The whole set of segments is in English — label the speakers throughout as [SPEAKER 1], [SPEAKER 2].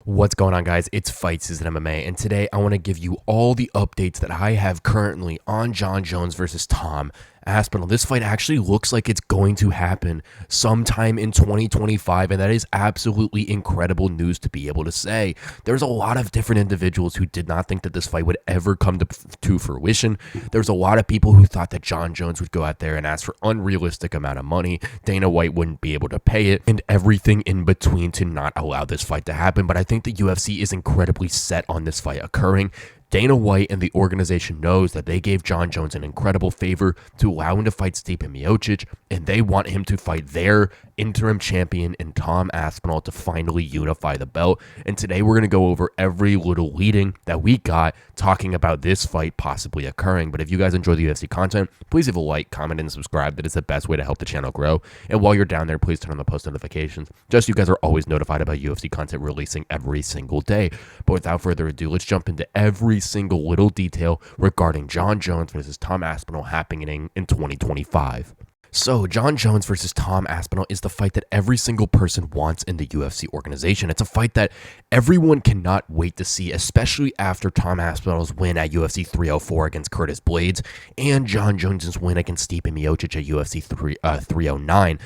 [SPEAKER 1] What's going on, guys? It's Fight Season MMA, and today I want to give you all the updates that I have currently on Jon Jones versus Tom Aspinall. This fight actually looks like it's going to happen sometime in 2025, and that is absolutely incredible news to be able to say. There's a lot of different individuals who did not think that this fight would ever come to fruition. There's a lot of people who thought that Jon Jones would go out there and ask for unrealistic amount of money. Dana White wouldn't be able to pay it, and everything in between to not allow this fight to happen. But I think the UFC is incredibly set on this fight occurring. Dana White and the organization knows that they gave Jon Jones an incredible favor to allow him to fight Stipe Miocic, and they want him to fight their interim champion in Tom Aspinall to finally unify the belt. And today we're going to go over every little leading that we got talking about this fight possibly occurring. But if you guys enjoy the UFC content, please leave a like, comment, and subscribe. That is the best way to help the channel grow. And while you're down there, please turn on the post notifications, just so you guys are always notified about UFC content releasing every single day. But without further ado, let's jump into every single little detail regarding Jon Jones versus Tom Aspinall happening in 2025. So, Jon Jones versus Tom Aspinall is the fight that every single person wants in the UFC organization. It's a fight that everyone cannot wait to see, especially after Tom Aspinall's win at UFC 304 against Curtis Blaydes and Jon Jones' win against Stipe Miocic at UFC 309.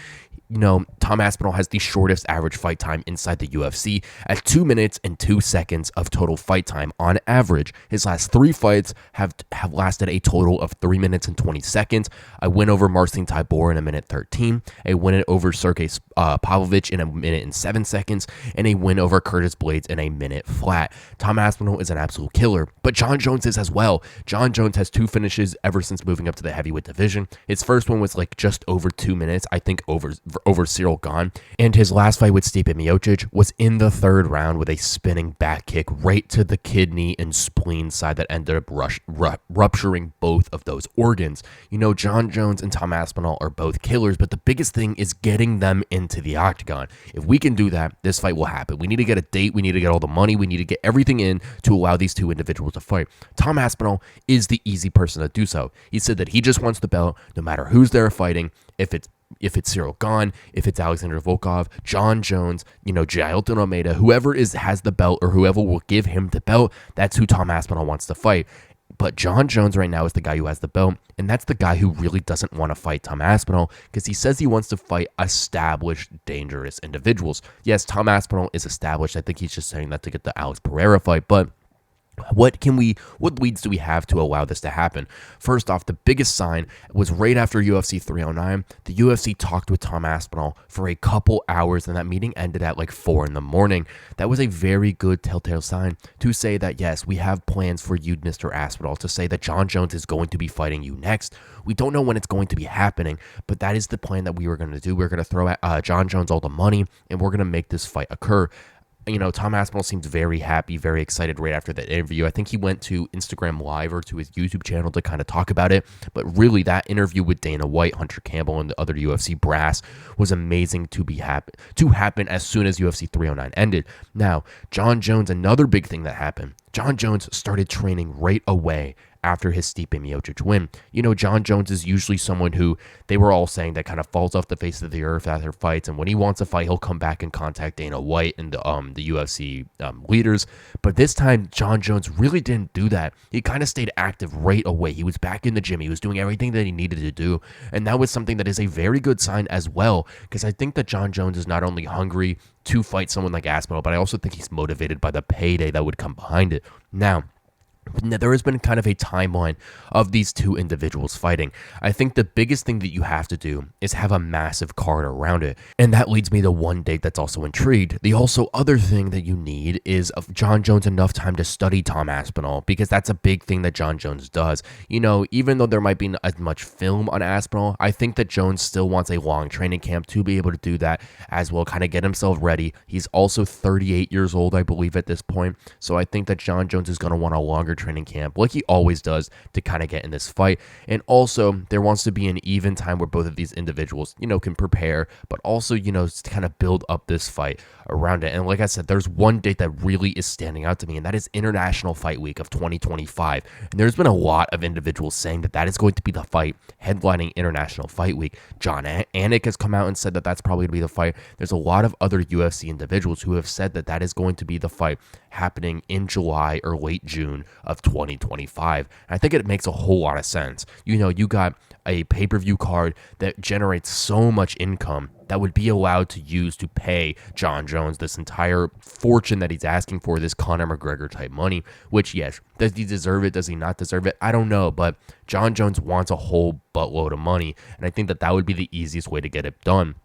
[SPEAKER 1] You know, Tom Aspinall has the shortest average fight time inside the UFC at 2 minutes and 2 seconds of total fight time on average. His last 3 fights have lasted a total of 3 minutes and 20 seconds. A win over Marcin Tybura in a minute 13, a win over Sergey Pavlovich in a minute and 7 seconds, and a win over Curtis Blaydes in a minute flat. Tom Aspinall is an absolute killer, but Jon Jones is as well. Jon Jones has 2 finishes ever since moving up to the heavyweight division. His first one was like just over 2 minutes, I think over Cyril Gahn, and his last fight with Stipe Miocic was in the 3rd round with a spinning back kick right to the kidney and spleen side that ended up rupturing both of those organs. You know, Jon Jones and Tom Aspinall are both killers, but the biggest thing is getting them into the octagon. If we can do that, this fight will happen. We need to get a date, we need to get all the money, we need to get everything in to allow these two individuals to fight. Tom Aspinall is the easy person to do so. He said that he just wants the belt no matter who's there fighting. If it's Cyril Gahn, if it's Alexander Volkov, Jon Jones, you know, Jailton Almeida, whoever has the belt or whoever will give him the belt, that's who Tom Aspinall wants to fight. But Jon Jones right now is the guy who has the belt, and that's the guy who really doesn't want to fight Tom Aspinall because he says he wants to fight established, dangerous individuals. Yes, Tom Aspinall is established. I think he's just saying that to get the Alex Pereira fight, but what leads do we have to allow this to happen? First off, the biggest sign was right after UFC 309. The UFC talked with Tom Aspinall for a couple hours, and that meeting ended at like 4 in the morning. That was a very good telltale sign to say that, yes, we have plans for you, Mr. Aspinall, to say that Jon Jones is going to be fighting you next. We don't know when it's going to be happening, but that is the plan that we were going to do. We're going to throw at Jon Jones all the money, and we're going to make this fight occur. You know, Tom Aspinall seems very happy, very excited right after that interview. I think he went to Instagram Live or to his YouTube channel to kind of talk about it. But really, that interview with Dana White, Hunter Campbell, and the other UFC brass was amazing to happen as soon as UFC 309 ended. Now, Jon Jones, another big thing that happened. Jon Jones started training right away after his Stipe Miocic win. You know, Jon Jones is usually someone who they were all saying that kind of falls off the face of the earth after fights, and when he wants to fight, he'll come back and contact Dana White and the UFC leaders. But this time, Jon Jones really didn't do that. He kind of stayed active right away. He was back in the gym. He was doing everything that he needed to do, and that was something that is a very good sign as well, because I think that Jon Jones is not only hungry to fight someone like Aspinall, but I also think he's motivated by the payday that would come behind it. Now, there has been kind of a timeline of these two individuals fighting. I think the biggest thing that you have to do is have a massive card around it. And that leads me to one date that's also intrigued. The also other thing that you need is of Jon Jones enough time to study Tom Aspinall, because that's a big thing that Jon Jones does. You know, even though there might be as much film on Aspinall, I think that Jones still wants a long training camp to be able to do that as well, kind of get himself ready. He's also 38 years old, I believe, at this point. So I think that Jon Jones is going to want a longer longer training camp like he always does to kind of get in this fight. And also, there wants to be an even time where both of these individuals, can prepare, but also, to kind of build up this fight around it. And like I said, there's one date that really is standing out to me, and that is International Fight Week of 2025. And there's been a lot of individuals saying that is going to be the fight headlining International Fight Week. John Anik has come out and said that that's probably going to be the fight. There's a lot of other UFC individuals who have said that is going to be the fight happening in July or late June of 2025. And I think it makes a whole lot of sense. You got a pay-per-view card that generates so much income that would be allowed to use to pay Jon Jones this entire fortune that he's asking for, this Conor McGregor type money, which, yes, does he deserve it? Does he not deserve it? I don't know, but Jon Jones wants a whole buttload of money, and I think that would be the easiest way to get it done.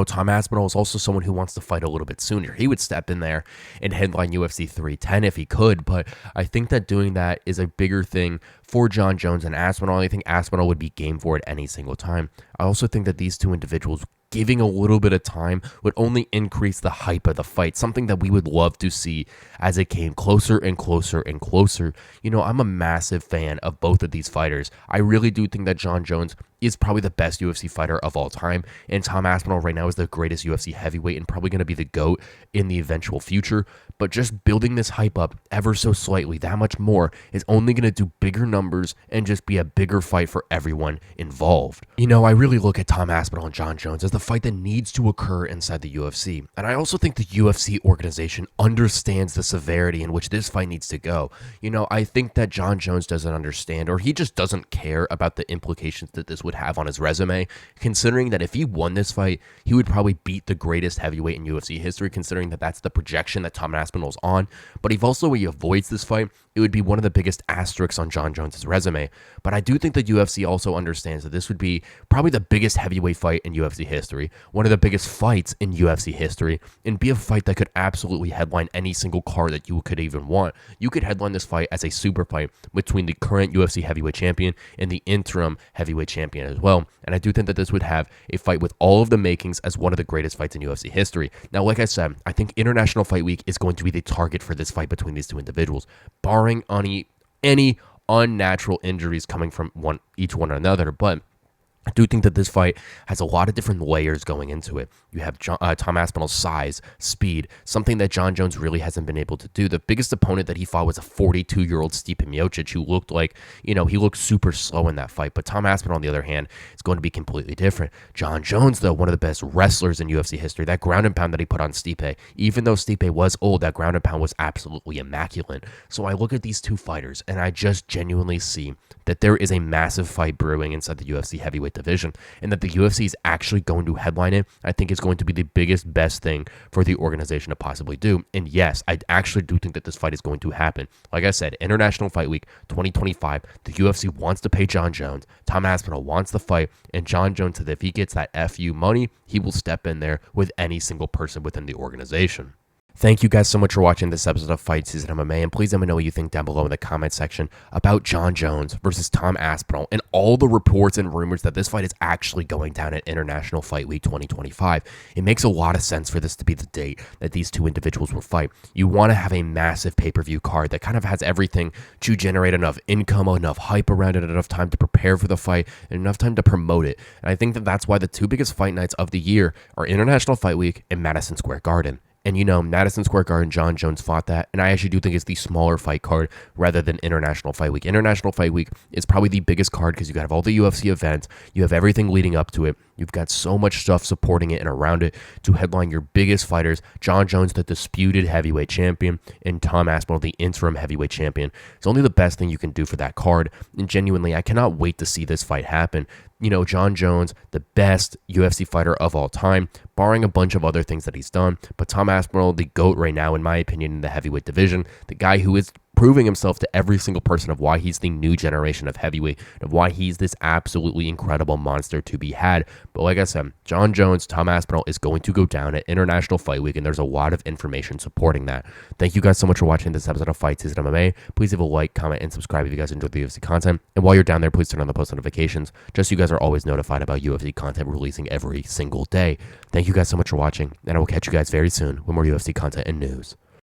[SPEAKER 1] Tom Aspinall is also someone who wants to fight a little bit sooner. He would step in there and headline UFC 310 if he could, but I think that doing that is a bigger thing for Jon Jones and Aspinall. I think Aspinall would be game for it any single time. I also think that these two individuals giving a little bit of time would only increase the hype of the fight, something that we would love to see as it came closer and closer and closer. I'm a massive fan of both of these fighters. I really do think that Jon Jones is probably the best UFC fighter of all time, and Tom Aspinall right now is the greatest UFC heavyweight and probably going to be the GOAT in the eventual future. But just building this hype up ever so slightly, that much more, is only going to do bigger numbers and just be a bigger fight for everyone involved. I really look at Tom Aspinall and Jon Jones as the fight that needs to occur inside the UFC. And I also think the UFC organization understands the severity in which this fight needs to go. I think that Jon Jones doesn't understand, or he just doesn't care about the implications that this would have on his resume, considering that if he won this fight, he would probably beat the greatest heavyweight in UFC history, considering that that's the projection that Tom Aspinall's on. But if also he avoids this fight, it would be one of the biggest asterisks on Jon Jones' resume. But I do think the UFC also understands that this would be probably the biggest heavyweight fight in UFC history, one of the biggest fights in UFC history, and be a fight that could absolutely headline any single card that you could even want. You could headline this fight as a super fight between the current UFC heavyweight champion and the interim heavyweight champion as well. And I do think that this would have a fight with all of the makings as one of the greatest fights in UFC history. Now, like I said, I think International Fight Week is going to be the target for this fight between these two individuals, barring any unnatural injuries coming from each one another. But I do think that this fight has a lot of different layers going into it. You have Tom Aspinall's size, speed, something that Jon Jones really hasn't been able to do. The biggest opponent that he fought was a 42-year-old Stipe Miocic, who looked like, he looked super slow in that fight. But Tom Aspinall, on the other hand, is going to be completely different. Jon Jones, though, one of the best wrestlers in UFC history. That ground and pound that he put on Stipe, even though Stipe was old, that ground and pound was absolutely immaculate. So I look at these two fighters, and I just genuinely see that there is a massive fight brewing inside the UFC heavyweight division, and that the UFC is actually going to headline it. I think it's going to be the biggest, best thing for the organization to possibly do. And yes, I actually do think that this fight is going to happen. Like I said, International Fight Week 2025, the UFC wants to pay Jon Jones. Tom Aspinall wants the fight, and Jon Jones said if he gets that FU money, he will step in there with any single person within the organization. Thank you guys so much for watching this episode of Fight Season MMA, and please let me know what you think down below in the comment section about Jon Jones versus Tom Aspinall and all the reports and rumors that this fight is actually going down at International Fight Week 2025. It makes a lot of sense for this to be the date that these two individuals will fight. You want to have a massive pay-per-view card that kind of has everything to generate enough income, enough hype around it, enough time to prepare for the fight, and enough time to promote it. And I think that that's why the two biggest fight nights of the year are International Fight Week and Madison Square Garden. And Madison Square Garden, Jon Jones fought that. And I actually do think it's the smaller fight card rather than International Fight Week. International Fight Week is probably the biggest card because you have all the UFC events. You have everything leading up to it. You've got so much stuff supporting it and around it to headline your biggest fighters. Jon Jones, the disputed heavyweight champion, and Tom Aspinall, the interim heavyweight champion. It's only the best thing you can do for that card. And genuinely, I cannot wait to see this fight happen. Jon Jones, the best UFC fighter of all time, barring a bunch of other things that he's done. But Tom Aspinall, the GOAT right now, in my opinion, in the heavyweight division, the guy who is proving himself to every single person of why he's the new generation of heavyweight, of why he's this absolutely incredible monster to be had. But like I said, Jon Jones, Tom Aspinall is going to go down at International Fight Week, and there's a lot of information supporting that. Thank you guys so much for watching this episode of Fight Season MMA. Please leave a like, comment, and subscribe if you guys enjoyed the UFC content. And while you're down there, please turn on the post notifications, just so you guys are always notified about UFC content releasing every single day. Thank you guys so much for watching, and I will catch you guys very soon with more UFC content and news.